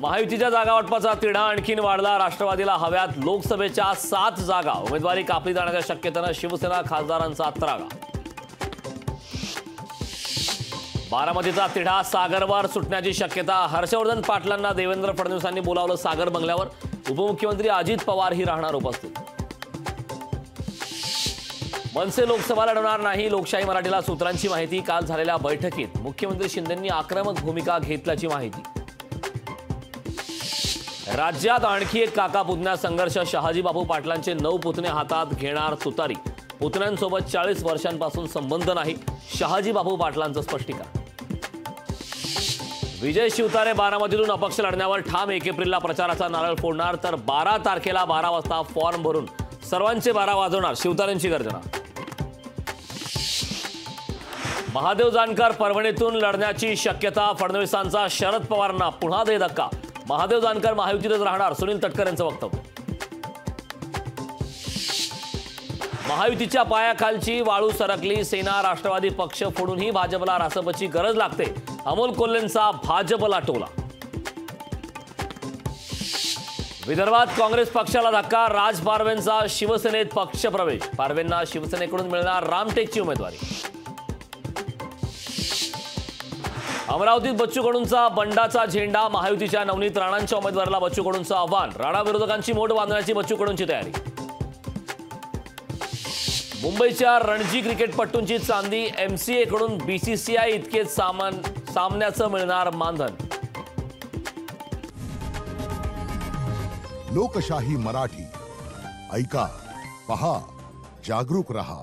महायुतीच्या जागा वाटपाचा तिढा आणखीन वाढला। राष्ट्रवादीला हव्यात लोकसभेच्या 7 जागा, उमेदवारी कापली जाण्याच्या शक्यतेने शिवसेना खासदारांचा त्रागा। बारामतीचा तिढा सागरवर सुटण्याची शक्यता। हर्षवर्धन पाटलांना देवेंद्र फडणवीसांनी बोलावलं सागर बंगल्यावर। उपमुख्यमंत्री अजित पवार ही राहणार उपस्थित। मनसे लोकसभा लढवणार नाही, लोकशाही मराठीला सूत्रांची माहिती। काल झालेल्या बैठकीत मुख्यमंत्री शिंदेंनी आक्रमक भूमिका घेतल्याची माहिती। राज्यात आणखी एक काका पुतण्या संघर्ष। शहाजी बापू पाटलांचे 9 पुतणे हातात घेणार तुतारी। पुतण्यांसोबत 40 वर्षांपासून संबंध नाही, शहाजी बापू पाटलांचं स्पष्टीकरण। विजय शिवतारे बारामतीतून अपक्ष लढण्यावर ठाम। 1 एप्रिलला प्रचाराचा नारळ फोडणार, तर 12 तारखेला 12 वाजता फॉर्म भरून सर्वांचे 12 वाजवणार, शिवतारेंची गर्जना। महादेव जानकर परभणीतून लढण्याची शक्यता। फडणवीसांचा शरद पवारांना पुन्हा दे धक्का। महादेव जानकर महायुतीतच राहणार, सुनील तटकरे यांचं वक्तव्य। महायुतीच्या पायाखालची वाळू सरकली। सेना राष्ट्रवादी पक्ष फोडूनही भाजपला रासपची गरज लागते, अमोल कोल्हेंचा भाजपला टोला। विदर्भात काँग्रेस पक्षाला धक्का। राज पारवेंचा शिवसेनेत पक्षप्रवेश। पारवेंना शिवसेनेकडून मिळणार रामटेकची उमेदवारी। अमरावतीत बच्चू कडूंचा बंडाचा झेंडा। महायुतीच्या नवनीत राणांच्या उमेदवाराला बच्चू कडूंचं आव्हान। राणा विरोधकांची मोठ बांधण्याची बच्चू कडूंची तयारी। मुंबईच्या रणजी क्रिकेटपटूंची चांदी। MCA कडून BCCI इतकेच सामन्याचं मिळणार मानधन। लोकशाही मराठी ऐका, पहा, जागरूक रहा।